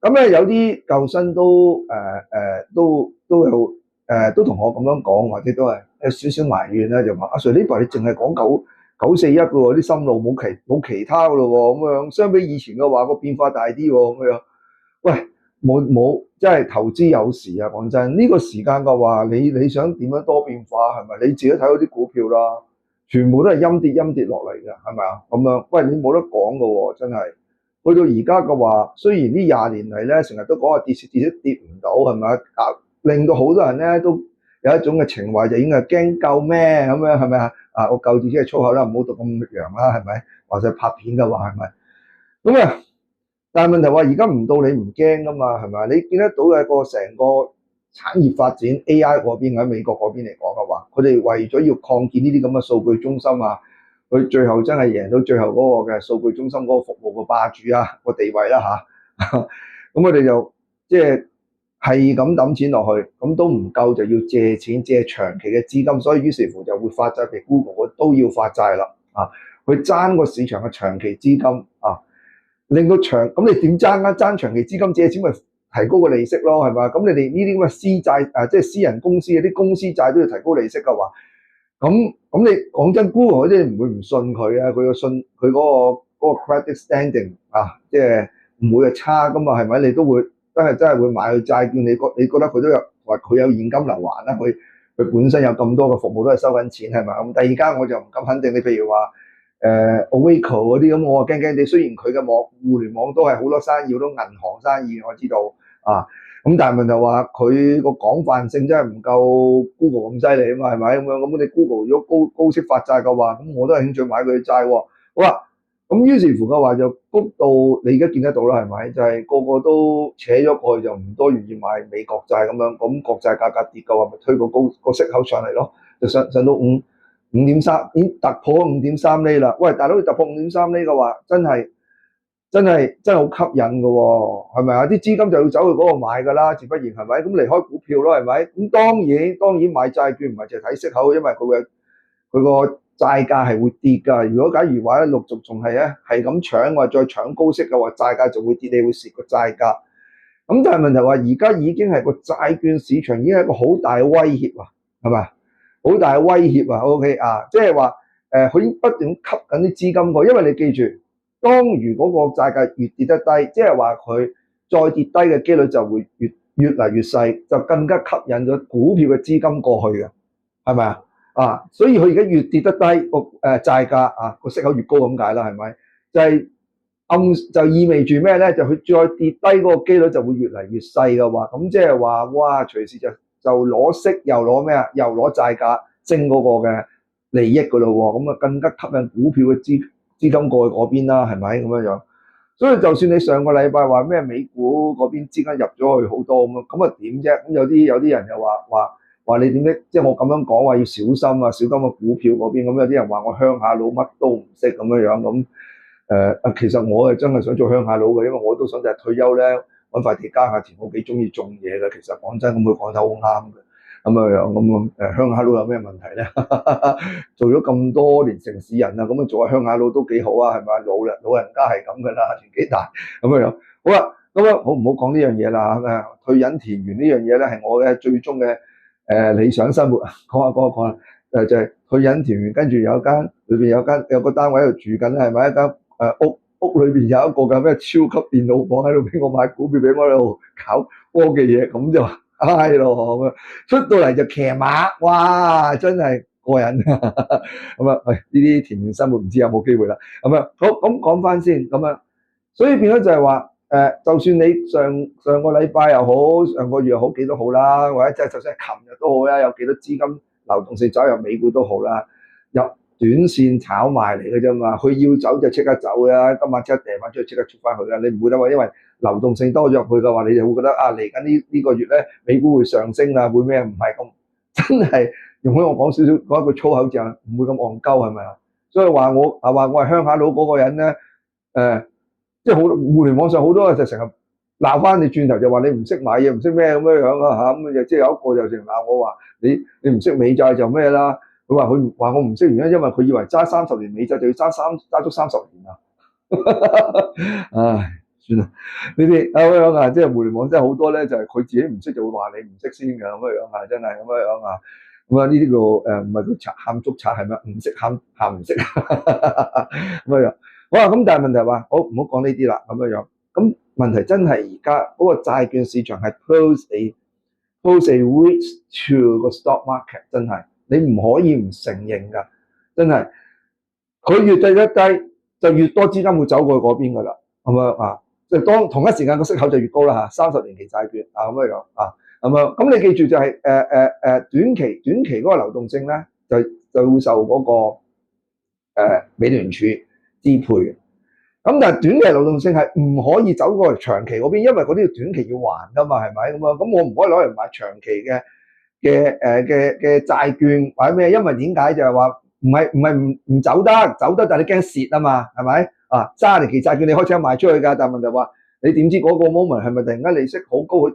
咁咧有啲舊生都都有都同我咁樣講，或者都係有少少埋怨咧，就話阿 Sir 呢排你淨係講941嘅喎，啲心路冇其他嘅咯喎，咁樣相比以前嘅話個變化大啲喎，咁樣。喂，冇，即係投資有時啊！講真，呢個時間嘅話，你想點樣多變化係咪？你自己睇嗰啲股票啦，全部都係陰跌落嚟嘅，係咪啊？咁樣，喂，你冇得講嘅喎，真係。去到而家嘅話，雖然呢20年嚟咧，成日都講話跌都跌唔到，係咪啊？令到好多人咧都有一種嘅情懷，就已經係驚救咩咁樣，係咪啊？我救字即係粗口啦，唔好讀咁揚啦，係咪？或者拍片嘅話係咪？咁啊，但係問題話而家唔到你唔驚噶嘛，係咪？你見得到嘅個成個產業發展 AI 嗰邊喺美國嗰邊嚟講嘅話，佢哋為咗要擴建呢啲咁嘅數據中心啊，佢最後真係贏到最後嗰個嘅數據中心嗰個服務個霸主啊個地位啦嚇。咁佢哋就即係咁抌錢落去，咁都唔夠就要借錢借長期嘅資金，所以於是乎就會發債，譬如 Google 都要發債啦啊，去爭個市場嘅長期資金啊。令到咁你點爭啊？爭長期資金借錢咪提高個利息咯，係咪？咁你哋呢啲咁嘅私債即係私人公司啲公司債都要提高利息嘅話，咁你講真，Google 嗰啲唔會唔信佢啊，佢要信佢嗰個 credit standing 啊，即係唔會係差噶嘛，係咪？你都會真係會買佢債券，你覺得佢都有話佢有現金流還啦，佢本身有咁多嘅服務都係收緊錢係咪？咁第二間我就唔敢肯定，你譬如話。Awaco 嗰啲咁，我驚驚地。雖然佢嘅互聯網都係好多生意，好多銀行生意，我知道啊。咁但係問題話佢個廣泛性真係唔夠 Google 咁犀利啊嘛，係咪咁樣？咁你 Google 如果高息發債嘅話，咁我都係興趣買佢嘅債喎。好啦，咁於是乎嘅話就谷到你而家見得到啦，係咪？就係個個都扯咗過去，就唔多願意買美國債咁樣。咁國債價格跌嘅話，咪推個個息口上嚟咯，就上到5.3已經突破5.3厘啦！喂，大佬你突破5.3厘嘅話，真係好吸引嘅喎，係咪啊？啲資金就要走去嗰度買㗎啦，自不然係咪？咁離開股票咯，係咪？咁當然買債券唔係淨係睇息口，因為佢個債價係會跌㗎。如果假如話咧陸續仲係咁搶，或再搶高息嘅話，債價就會跌，你會蝕個債價。咁但係問題話，而家已經係個債券市場已經係一個好大嘅威脅啊，係咪？好大嘅威脅啊 ！OK 啊，即係話佢已經不斷吸緊啲資金過，因為你記住，當如果個債價越跌得低，即係話佢再跌低嘅機率就會越嚟越細，就更加吸引咗股票嘅資金過去嘅，係咪啊？啊，所以佢而家越跌得低個債價啊個息口越高咁解啦，係咪？就意味住咩咧？就佢再跌低嗰個機率就會越嚟越細嘅話，咁即係話哇，隨時就攞息又攞咩啊？又攞債價升嗰個嘅利益噶咯喎，咁啊更加吸引股票嘅資金過去嗰邊啦，係咪咁樣樣？所以就算你上個禮拜話咩美股嗰邊資金入咗去好多咁啊點啫？咁有啲人又話你點解？即係我咁樣講話要小心啊，小心個股票嗰邊。咁有啲人話我鄉下佬乜都唔識咁樣樣咁。其實我係真係想做鄉下佬嘅，因為我都想就係退休咧揾塊地耕下田，我幾中意種嘢嘅。其實講真，咁佢講得好啱嘅。咁鄉下佬有咩問題咧？做咗咁多年城市人啦，咁做下鄉下佬都幾好啊，係咪？老人家係咁噶啦，年紀大咁樣。好啦，好唔好講呢樣嘢啦？退隱田園呢樣嘢咧，係我嘅最終嘅理想生活。講下就係退隱田園，跟住裏邊有個單位喺度住緊，係咪一間？屋裏邊有一個嘅咩超級電腦房喺度俾我買股票，俾我喺度搞科技嘢，咁就嗨咯咁啊！出到嚟就騎馬，哇！真係過癮咁啊！喂，呢啲田園生活唔知有冇機會啦？咁啊，好咁講翻先咁啊，所以變咗就係話就算你上個禮拜又好，上個月又好，幾多好啦，或者就算係琴日都好啦，有幾多資金流動性走入美股都好啦，入短線炒賣嚟嘅啫嘛，佢要走就即刻走啦，今晚即刻掟翻出去，即刻出翻去啦。你唔會得話，因為流動性多咗入去嘅話，你就會覺得啊，嚟緊呢個月咧，美股會上升啦，會咩？唔係咁，真係容許我講少少講一句粗口就唔會咁戇鳩係咪啊？所以話我係鄉下佬嗰個人咧，即係好互聯網上好多人就成日鬧翻你轉頭，就話你唔識買嘢，唔識咩咁樣啊嚇，咁就即係有一個就成日鬧我話你唔識美債就咩啦。佢話我唔識原因，因為佢以為揸30年美債就要揸足30年啊！唉，算啦，呢啲咁樣啊，即係互聯網真係好多咧，就係佢自己唔識就會話你唔識先嘅咁樣啊，真係咁樣啊。咁啊呢啲叫唔係叫喊捉賊係咩？唔識喊唔識咁樣。好啊，咁但係問題話，好唔好講呢啲啦咁樣。咁問題真係而家嗰個債券市場係 pose a risk to 個 stock market， 真係你唔可以唔承認㗎，真係佢越低得低，就越多資金會走過去嗰邊㗎啦，係咪啊？即係當同一時間個息口就越高啦嚇，30年期債券啊咁樣啊咁樣。咁你記住就係短期嗰個流動性咧，就會受嗰個美聯儲支配嘅。咁但係短期流動性係唔可以走過嚟長期嗰邊，因為嗰啲要短期要還㗎嘛，係咪咁啊？咁我唔可以攞嚟買長期嘅債券或者咩？因為點解就係話唔係唔走得，但係你驚蝕啊嘛，係咪啊？30年期債券你開始賣出去㗎，但係問題話你點知嗰個 moment 係咪突然間利息好高？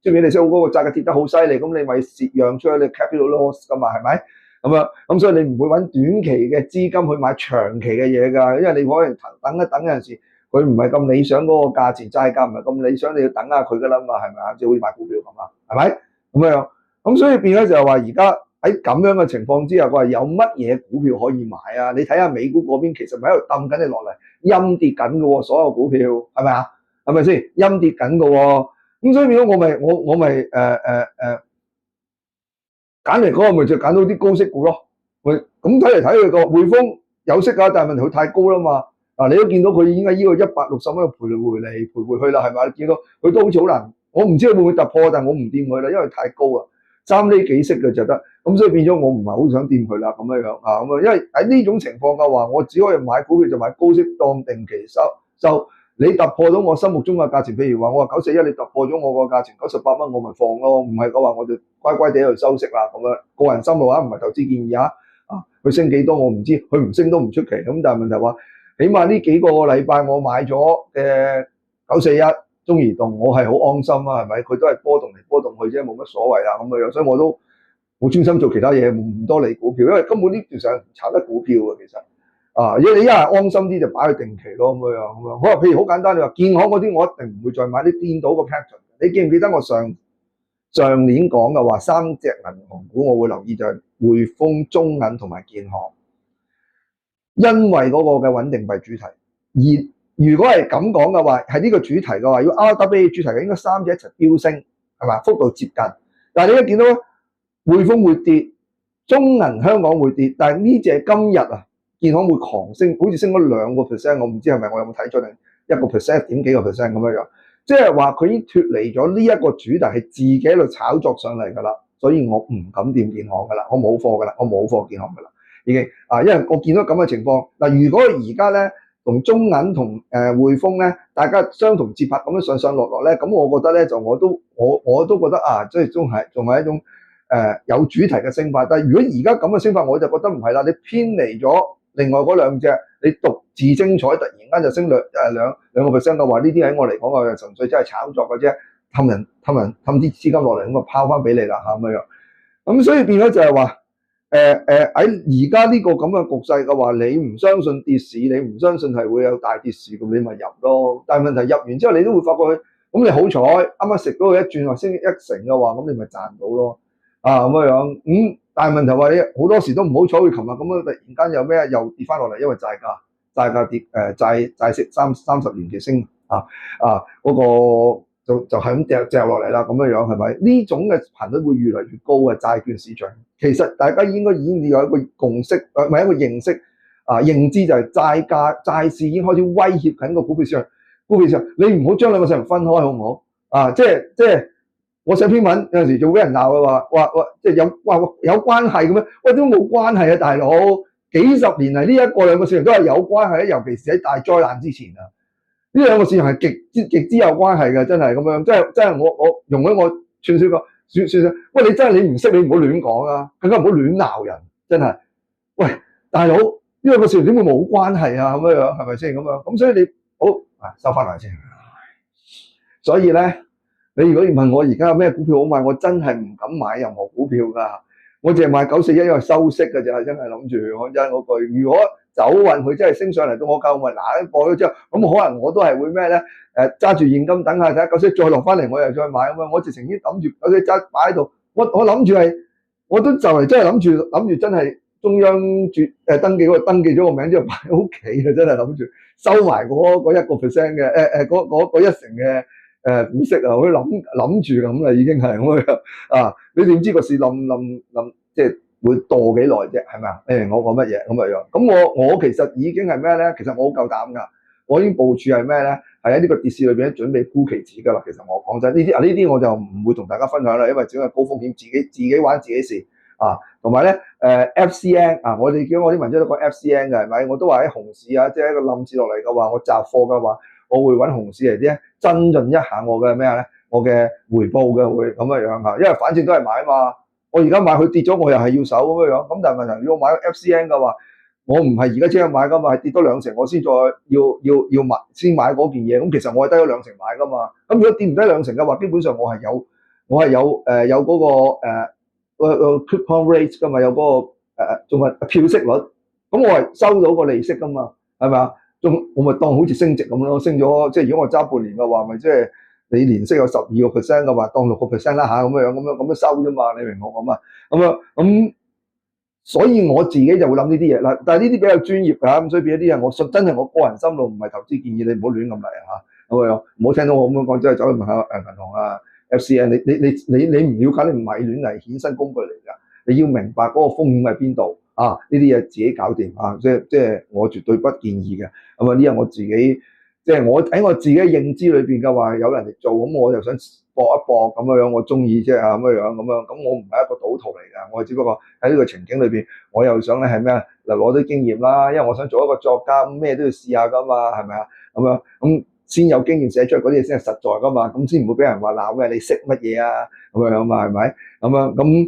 即係利息好高，個債價跌得好犀利，咁你咪蝕讓出去，你 capital loss 㗎嘛，係咪？咁所以你唔會揾短期嘅資金去買長期嘅嘢㗎，因為你可能等一等有陣時佢唔係咁理想嗰個價錢，債價唔係咁理想，你要等下佢㗎啦嘛，係咪啊？即係好似買股票咁啊，係咪咁樣？咁所以變咗就係話而家喺咁樣嘅情況之下，佢話有乜嘢股票可以買啊？你睇下美股嗰邊其實咪喺度抌緊你落嚟，陰跌緊嘅喎，所有股票係咪啊？係咪先陰跌緊嘅喎？咁所以變咗我咪揀嚟嗰個咪就揀到啲高息股咯。喂，咁睇嚟睇去個匯豐有息㗎，但係問題佢太高啦嘛。你都見到佢已經喺呢個160蚊徘徊嚟徘徊去啦，係咪？你見到佢都好似好難，我唔知佢會唔會突破，但係我唔掂佢啦，因為太高啦，3厘幾息嘅就得。咁所以變咗我唔係好想掂佢啦，咁樣啊咁啊，因為喺呢種情況嘅話，我只可以買股票就買高息當定期收。你突破到我心目中嘅價錢，譬如話我話941，你突破咗我個價錢98蚊，我咪放咯。唔係嘅話，我就乖乖地去收息啦。咁樣個人心路啊，唔係投資建議啊。佢升幾多我唔知，佢唔升都唔出奇。咁但係問題話，起碼呢幾個禮拜我買咗嘅941中移動，我係好安心啊，係咪？佢都係波動嚟波動去啫，冇乜所謂啊咁樣。所以我都好專心做其他嘢，唔多理股票，因為根本呢段時間唔炒得股票嘅其實。如果你一係安心啲就擺去定期咯，咁樣。好話譬如好簡單，你話建行嗰啲我一定唔會再買啲顛倒個 pattern。你記唔記得我上年講嘅話3隻銀行股我會留意就係匯豐、中銀同埋建行，因為嗰個嘅穩定幣主題。而如果係咁講嘅話，係呢個主題嘅話，要 RWA 主題嘅應該3隻一齊飆升，係嘛？幅度接近。但係你一見到匯豐會跌，中銀香港會跌，但係呢隻今日啊。建行會狂升，好似升咗2%，我唔知係咪我有冇睇錯定1%點幾個 percent 咁樣，即係話佢已經脫離咗呢一個主題係自己喺度炒作上嚟㗎啦，所以我唔敢掂建行㗎啦，我冇貨㗎啦，我冇貨建行㗎啦，已經因為我見到咁嘅情況嗱，如果而家咧同中銀同匯豐咧，大家相同節拍咁樣上落咧，咁我覺得咧就我都覺得即係仲係一種有主題嘅升法，但係如果而家咁嘅升法，我就覺得唔係啦，你偏離咗。另外嗰兩隻，你獨自精彩，突然間就升兩個 percent 嘅話，呢啲喺我嚟講啊，純粹真係炒作嘅啫，氹啲資金落嚟咁啊，拋翻俾你啦嚇咁樣。咁所以變咗就係話，喺而家呢個咁嘅局勢嘅話，你唔相信跌市，你唔相信係會有大跌市，咁你咪入咯。但係問題入完之後，你都會發覺佢，咁你好彩啱啱食到佢一轉話升1成嘅話，咁你咪賺到咯。咁樣但係問題話你好多時都唔好彩，佢琴日咁樣突然間有咩又跌翻落嚟，因為債價跌，債息30年期升嗰個就係咁掉落嚟啦，咁樣係咪？呢種嘅頻率會越嚟越高嘅債券市場，其實大家應該已經有一個共識，唔係一個認識認知就係債市已經開始威脅緊個股票市場。你唔好將兩個市場分開好唔好？即係。我寫篇文有陣時就俾人鬧嘅話即係有關係嘅咩？喂，都冇關係啊，大佬！幾十年嚟呢兩個市場都係有關係，尤其是喺大災難之前啊，呢兩個市場係極之有關係嘅，真係咁樣。真係我容許我串少個算。喂，你真係你唔識，你唔好亂講啊，更加唔好亂鬧人，真係。喂，大佬，呢兩個市場點會冇關係啊？咁樣係咪先咁樣？咁所以你好收翻嚟先。所以咧。你如果要問我而家有咩股票好買，我真係唔敢買任何股票㗎。我淨係買941，因為收息㗎咋，真係諗住講真嗰句。如果走運佢真係升上嚟到我購物嗱過咗之後，咁可能我都係會咩咧？揸住現金等下睇下941再落翻嚟，我又再買咁樣。我直情已經抌住941揸擺喺度，我諗住係，我都就嚟真係諗住真係中央登記嗰個登記咗個名之後擺喺屋企嘅，真係諗住收埋嗰1% 嘅嗰1成嘅。股息啊，我諗住咁啦，已經係咁樣啊！你點知個市冧，即係會墮幾耐啫？係咪啊？你明我講乜嘢咁嘅樣？咁我其實已經係咩咧？其實我好夠膽㗎，我已經部署係咩咧？係喺呢個跌市裏邊準備沽期指㗎啦。其實我講真，呢啲我就唔會同大家分享啦，因為只係高風險，自己玩自己事啊。同埋咧FCN 啊，我哋叫我啲文章都講 FCN 嘅係咪？我都話喺熊市啊，即係一個冧市落嚟嘅話，我集貨嘅話。我會揾熊市嚟啫，增進一下我嘅咩咧？我嘅回報嘅會咁嘅樣嚇，因為反正都係買啊嘛。我而家買佢跌咗，我又係要守咁嘅樣。咁但係問題，如果買 FCN 嘅話，我唔係而家即刻買噶嘛，係跌多2成我先再要買先買嗰件嘢。咁其實我係低咗2成買噶嘛。咁如果跌唔低2成嘅話，基本上我係有嗰個coupon rate 噶嘛，有嗰個仲係票息率。咁我係收到個利息噶嘛，係咪啊？我咪當好似升值咁咯，升咗即係如果我揸半年嘅話，咪即係你年息有12% 嘅話，當6% 啦嚇咁樣收啫嘛，你明我講嘛？咁，所以我自己就會諗呢啲嘢啦。但係呢啲比較專業㗎，咁所以變咗啲嘢，我真係我個人心路唔係投資建議，你唔好亂咁嚟嚇咁樣，唔好聽到我咁樣講，即係走去問下銀行啊 FCN，你唔了解，你唔係亂嚟衍生工具嚟㗎，你要明白嗰個風險喺邊度。啊！呢啲嘢自己搞掂啊！即係我絕對不建議嘅。咁啊，呢樣我自己即係我喺我自己認知裏邊嘅話，有人嚟做，咁我就想搏一搏咁樣，我中意啫啊咁樣。咁我唔係一個賭徒嚟㗎，我只不過喺呢個情景裏邊，我又想咧係咩啊？嚟攞啲經驗啦，因為我想做一個作家，咁咩都要試下㗎嘛，係咪啊？咁先有經驗寫出嚟嗰啲嘢先係實在㗎嘛，咁先唔會俾人話鬧嘅，你識乜嘢啊？咁樣嘛係咪？咁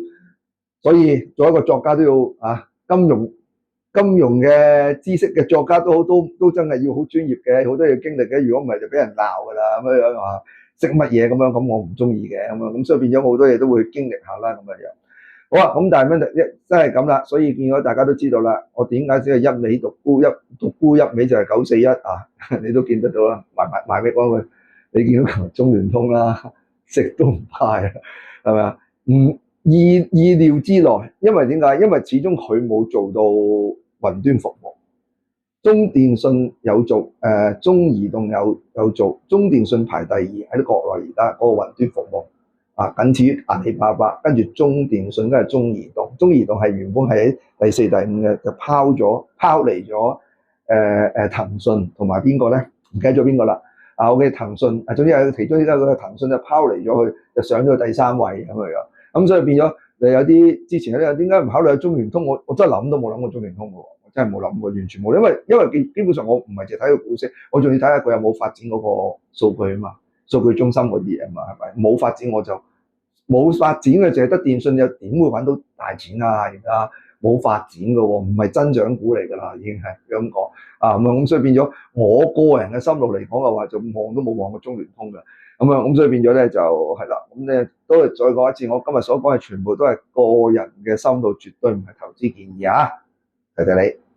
所以做一個作家都要啊。金融嘅知識嘅作家都真係要好專業嘅，好多嘢經歷嘅。如果唔係就俾人鬧㗎啦，咁樣話識乜嘢咁樣，咁我唔中意嘅咁所以變咗好多嘢都會經歷下啦咁嘅樣。好啊，咁但係問題真係咁啦，所以變咗大家都知道啦。我點解只係一味獨沽一味就係941啊？你都見得到啦，賣俾嗰個，你見到中聯通啦，食都唔派啊，係咪啊？意料之內，因為點解？因為始終佢冇做到雲端服務，中電信有做，中移動有做，中電信排第2喺國內而家嗰個雲端服務啊，僅次於阿里巴巴，跟住中電信，跟住中移動。中移動係原本係喺第4、第5嘅，就拋離咗騰訊同埋邊個咧？唔記得咗邊個啦。OK，騰訊總之係其中一個騰訊就拋離咗佢，就上咗第3位咁樣。咁所以變咗，你有啲之前嗰啲人點解唔考慮中聯通？我真係諗都冇諗過中聯通嘅喎，我真係冇諗過，完全冇。因為基本上我唔係淨係睇個股息，我仲要睇下佢有冇發展嗰個數據啊嘛，數據中心嗰啲嘢啊嘛，係咪？冇發展我就冇發展嘅，淨係得電信，又點會揾到大錢啊？而家冇發展嘅喎，唔係增長股嚟㗎啦，已經係咁講啊咁所以變咗我個人嘅心路嚟講嘅話，就望都冇望過中聯通嘅。咁所以變咗咧就係啦，咁咧都係再講一次，我今日所講嘅全部都係個人嘅心路，絕對唔係投資建議啊，謝謝你。